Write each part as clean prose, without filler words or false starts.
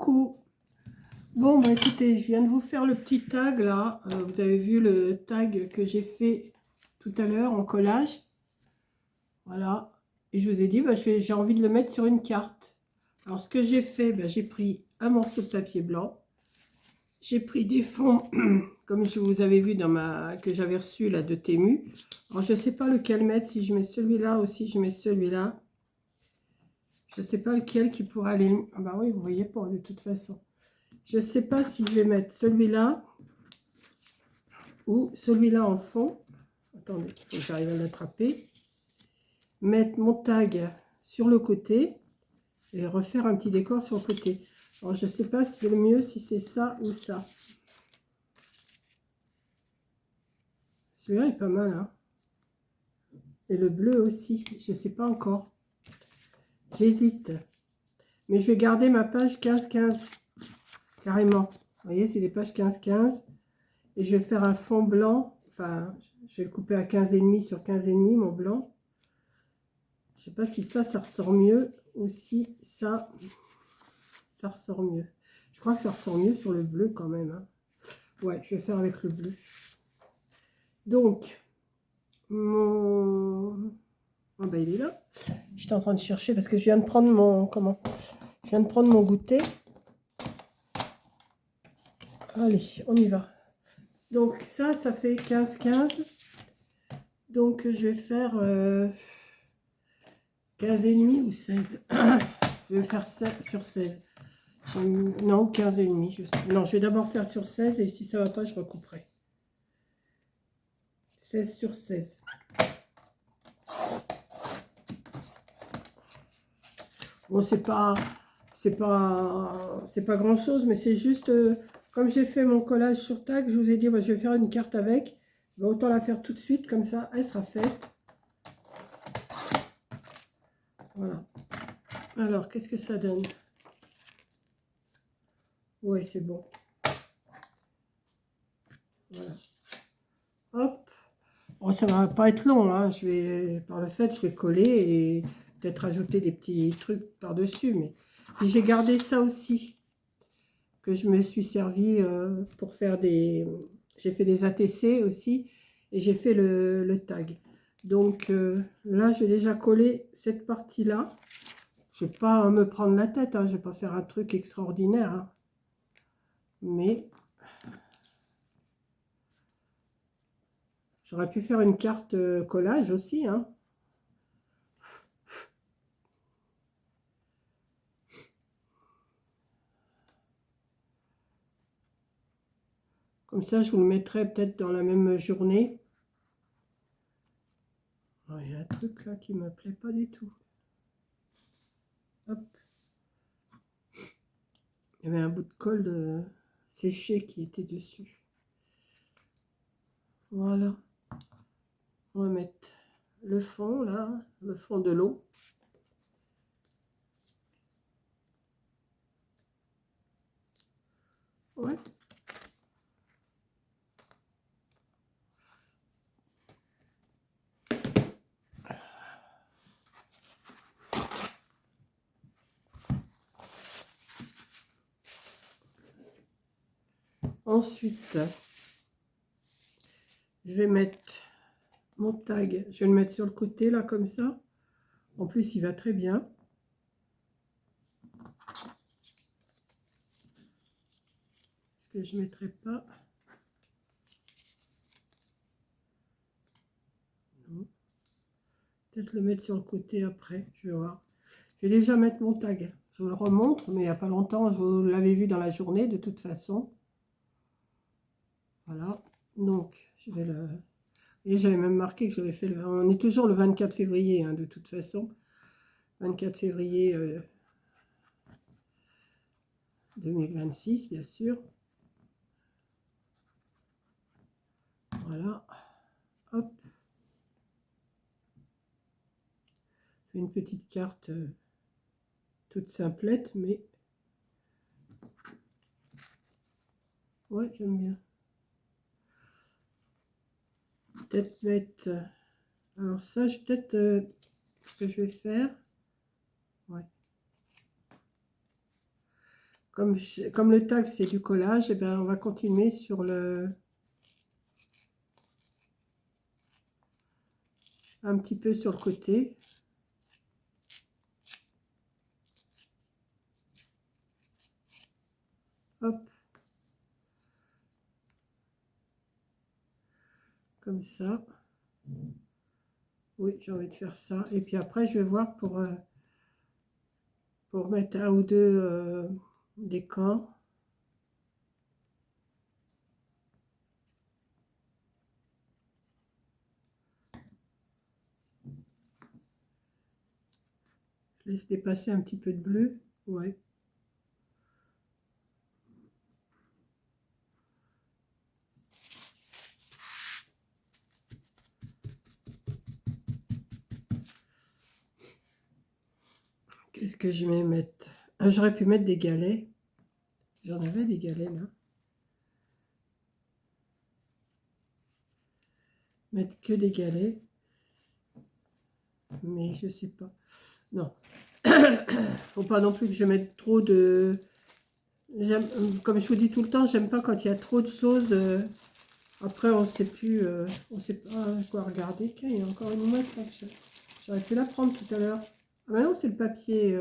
Coucou. Bon, bah écoutez, je viens de vous faire le petit tag là. Vous avez vu le tag que j'ai fait tout à l'heure en collage. Voilà. Et je vous ai dit, bah, j'ai envie de le mettre sur une carte. Alors, ce que j'ai fait, bah, j'ai pris un morceau de papier blanc. J'ai pris des fonds, comme je vous avais vu que j'avais reçu là de Temu. Alors, je ne sais pas lequel mettre, si je mets celui-là ou si je mets celui-là. Je ne sais pas lequel qui pourra aller. Ah bah oui, vous voyez pas de toute façon. Je ne sais pas si je vais mettre celui-là ou celui-là en fond. Attendez, il faut que j'arrive à l'attraper. Mettre mon tag sur le côté et refaire un petit décor sur le côté. Alors, je ne sais pas si c'est le mieux, si c'est ça ou ça. Celui-là est pas mal, hein. Et le bleu aussi, je ne sais pas encore. J'hésite. Mais je vais garder ma page 15-15, carrément. Vous voyez, c'est des pages 15-15. Et je vais faire un fond blanc. Enfin, je vais le couper à 15,5 sur 15,5, mon blanc. Je ne sais pas si ça ressort mieux ou si ça ressort mieux. Je crois que ça ressort mieux sur le bleu quand même, hein. Ouais, je vais faire avec le bleu. Donc, mon... Ah ben, il est là. J'étais en train de chercher parce que je viens de prendre mon... Comment? Je viens de prendre mon goûter. Allez, on y va. Donc, ça fait 15-15. Donc, je vais faire 15,5 ou 16. Je vais faire ça sur 16. Non, 15,5. Non, je vais d'abord faire sur 16 et si ça ne va pas, je recouperai. 16 sur 16. Bon, c'est pas grand chose, mais c'est juste, comme j'ai fait mon collage sur tag, je vous ai dit, bah, je vais faire une carte avec. Bah, autant la faire tout de suite, comme ça, elle sera faite. Voilà. Alors, qu'est-ce que ça donne? Oui, c'est bon. Voilà. Hop. Bon, ça va pas être long, hein. Par le fait, je vais coller et peut-être ajouter des petits trucs par-dessus. Mais j'ai gardé ça aussi, que je me suis servi pour faire des... J'ai fait des ATC aussi et j'ai fait le tag. Donc là, j'ai déjà collé cette partie-là. Je ne vais pas me prendre la tête, hein. Je ne vais pas faire un truc extraordinaire, hein. Mais j'aurais pu faire une carte collage aussi, hein. Comme ça, je vous le mettrai peut-être dans la même journée. Oh, il y a un truc là qui ne me plaît pas du tout. Hop. Il y avait un bout de colle séché qui était dessus. Voilà. On va mettre le fond là, le fond de l'eau. Ouais. Ensuite, je vais mettre mon tag. Je vais le mettre sur le côté là comme ça. En plus, il va très bien. Est-ce que je ne mettrai pas? Non. Peut-être le mettre sur le côté après. Je vais voir. Je vais déjà mettre mon tag. Je vous le remontre, mais il n'y a pas longtemps, je vous l'avais vu dans la journée de toute façon. Voilà. Donc, je vais le... Et j'avais même marqué que j'avais fait le... On est toujours le 24 février, hein, de toute façon. 24 février 2026, bien sûr. Voilà. Hop. Une petite carte toute simplette, mais... Ouais, j'aime bien. Peut-être mettre... Alors ça, je peut-être... ce que je vais faire... Ouais. Comme le tag c'est du collage, et bien on va continuer sur un petit peu sur le côté. Hop. Comme ça. Oui, j'ai envie de faire ça. Et puis après, je vais voir pour mettre un ou deux décors. Je laisse dépasser un petit peu de bleu. Ouais. Qu'est-ce que je vais mettre? Ah, j'aurais pu mettre des galets. J'en avais des galets là. Mettre que des galets. Mais je sais pas. Non. Faut pas non plus que je mette trop de... Comme je vous dis tout le temps, j'aime pas quand il y a trop de choses. Après, on sait plus... on sait pas quoi regarder. Tiens, il y a encore une mouette là. J'aurais pu la prendre tout à l'heure. Ah bah non, c'est le papier.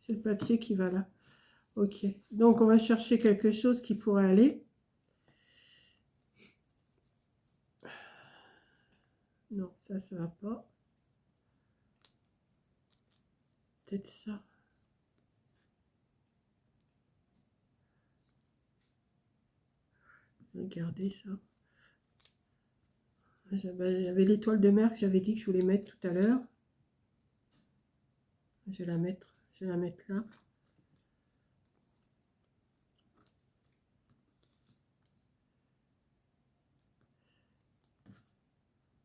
C'est le papier qui va là. Ok. Donc, on va chercher quelque chose qui pourrait aller. Non, ça va pas. Peut-être ça. Regardez ça. J'avais l'étoile de mer que j'avais dit que je voulais mettre tout à l'heure. Je vais la mettre là.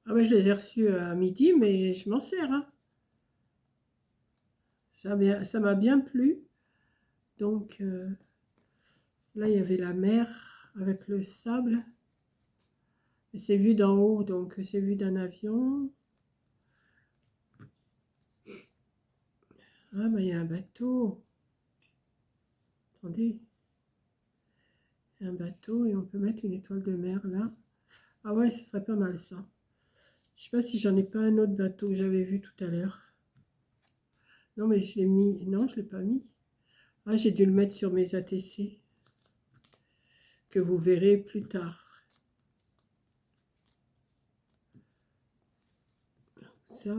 Ah ouais, je les ai reçus à midi, mais je m'en sers. Hein. Ça m'a bien plu. Donc là, il y avait la mer avec le sable. C'est vu d'en haut, donc c'est vu d'un avion. Ah, bah il y a un bateau. Attendez. Il y a un bateau et on peut mettre une étoile de mer là. Ah ouais, ce serait pas mal ça. Je sais pas si j'en ai pas un autre bateau que j'avais vu tout à l'heure. Non, mais je l'ai mis. Non, je l'ai pas mis. Ah, j'ai dû le mettre sur mes ATC. Que vous verrez plus tard. Ça.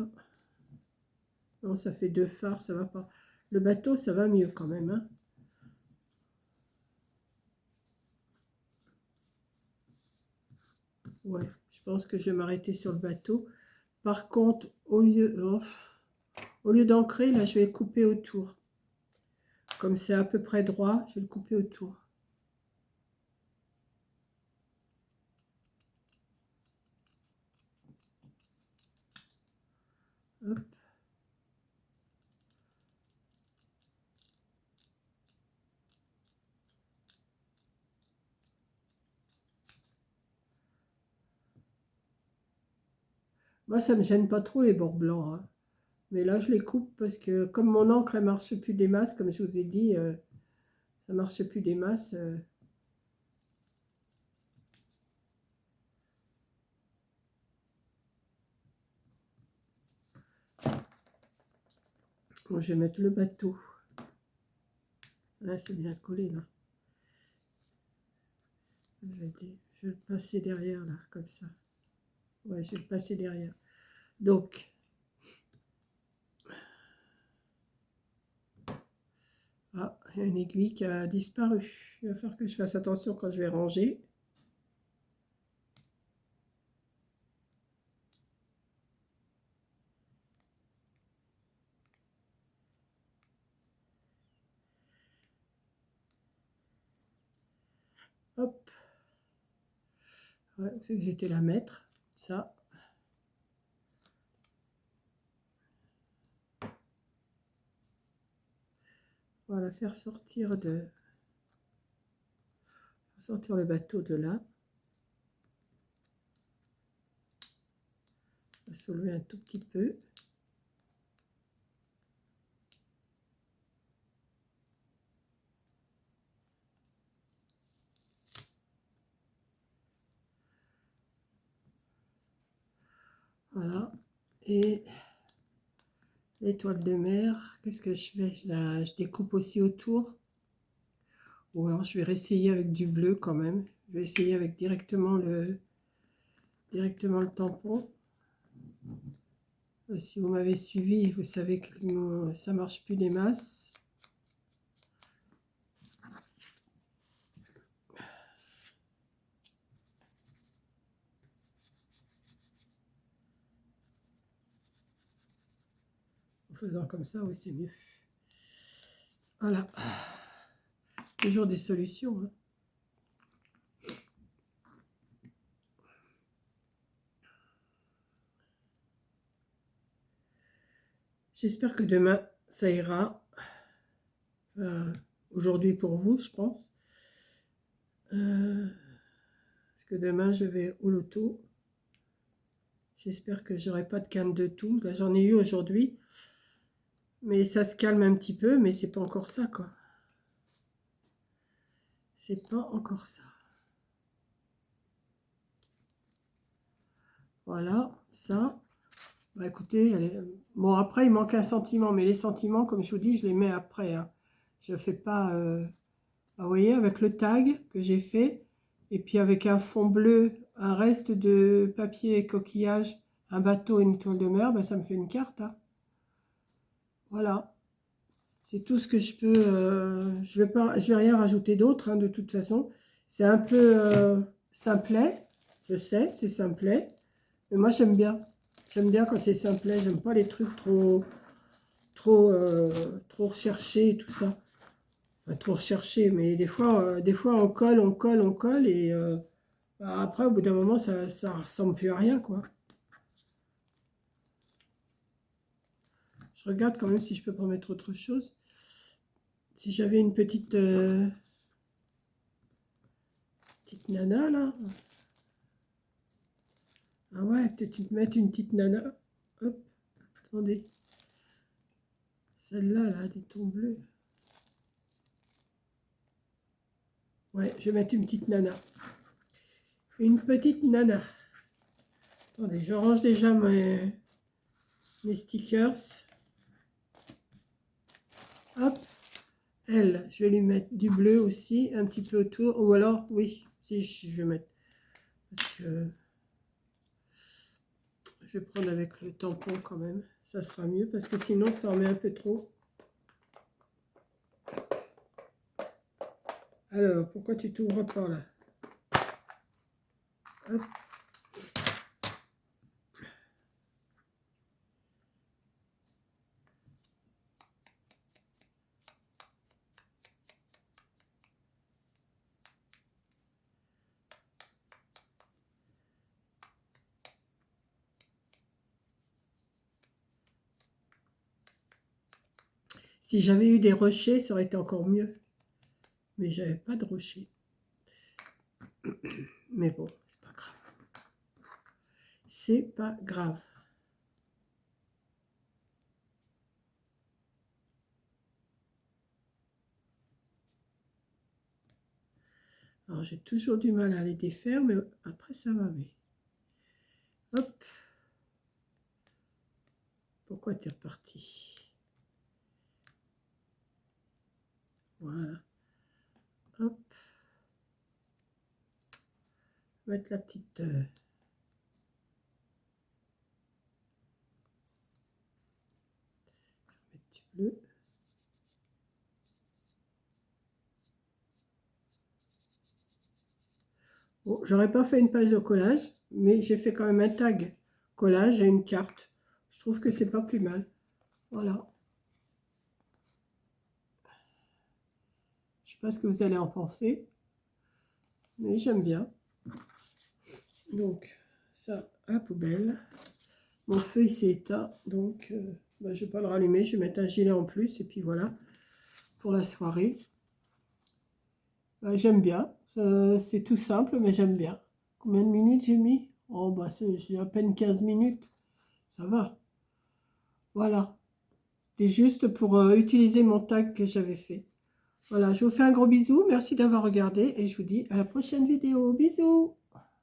Non, ça fait deux phares, ça va pas. Le bateau, ça va mieux quand même. Hein. Ouais, je pense que je vais m'arrêter sur le bateau. Par contre, au lieu d'ancrer, là, je vais le couper autour. Comme c'est à peu près droit, je vais le couper autour. Hop. Moi, ça me gêne pas trop les bords blancs. Hein. Mais là, je les coupe parce que comme mon encre, elle marche plus des masses, comme je vous ai dit, ça marche plus des masses. Bon, je vais mettre le bateau. Là, c'est bien collé, là. Je vais le passer derrière, là, comme ça. Ouais, je vais le passer derrière. Donc, ah, il y a une aiguille qui a disparu. Il va falloir que je fasse attention quand je vais ranger. Hop. Ouais, c'est que j'étais la mettre. Ça. On va la faire sortir le bateau de là. On va soulever un tout petit peu. Voilà. Et l'étoile de mer, qu'est-ce que je fais? Je découpe aussi autour. Ou alors je vais réessayer avec du bleu quand même. Je vais essayer avec directement le tampon. Si vous m'avez suivi, vous savez que ça marche plus des masses. En faisant comme ça, oui, c'est mieux. Voilà. Toujours des solutions. Hein. J'espère que demain, ça ira. Aujourd'hui pour vous, je pense. Parce que demain, je vais au loto. J'espère que j'aurai pas de canne de tout. Là, j'en ai eu aujourd'hui. Mais ça se calme un petit peu, mais c'est pas encore ça, quoi. C'est pas encore ça. Voilà, ça. Bah écoutez, bon après il manque un sentiment, mais les sentiments, comme je vous dis, je les mets après. Hein. Je fais pas... vous voyez, avec le tag que j'ai fait, et puis avec un fond bleu, un reste de papier et coquillage, un bateau et une toile de mer, bah, ça me fait une carte. Hein. Voilà. C'est tout ce que je peux... je vais rien rajouter d'autre, hein, de toute façon. C'est un peu simplet, je sais, c'est simplet. Mais moi, j'aime bien. J'aime bien quand c'est simplet. J'aime pas les trucs trop recherchés et tout ça. Enfin, trop recherchés, mais des fois, on colle. Et après, au bout d'un moment, ça ressemble plus à rien, quoi. Je regarde quand même si je peux pas mettre autre chose. Si j'avais une petite nana, là. Ah ouais, peut-être mettre une petite nana. Hop, attendez. Celle-là, là, des tons bleus. Ouais, je vais mettre une petite nana. Une petite nana. Attendez, je range déjà mes stickers. Hop. Elle, je vais lui mettre du bleu aussi, un petit peu autour. Ou alors, oui, si je vais mettre. Parce que je vais prendre avec le tampon quand même. Ça sera mieux parce que sinon, ça en met un peu trop. Alors, pourquoi tu t'ouvres pas là? Hop. Si j'avais eu des rochers, ça aurait été encore mieux. Mais j'avais pas de rochers. Mais bon, c'est pas grave. C'est pas grave. Alors j'ai toujours du mal à les défaire, mais après ça va, mais... Hop. Pourquoi tu es reparti? Voilà. Hop. Mettre la petite... mettre du bleu. Bon, j'aurais pas fait une page de collage, mais j'ai fait quand même un tag collage et une carte. Je trouve que c'est pas plus mal. Voilà. Je sais pas ce que vous allez en penser, mais j'aime bien. Donc, ça, à la poubelle. Mon feu, il s'est éteint, donc je vais pas le rallumer. Je vais mettre un gilet en plus, et puis voilà, pour la soirée. J'aime bien. C'est tout simple, mais j'aime bien. Combien de minutes j'ai mis? Oh, bah, c'est à peine 15 minutes. Ça va. Voilà. C'était juste pour utiliser mon tag que j'avais fait. Voilà, je vous fais un gros bisou. Merci d'avoir regardé et je vous dis à la prochaine vidéo. Bisous!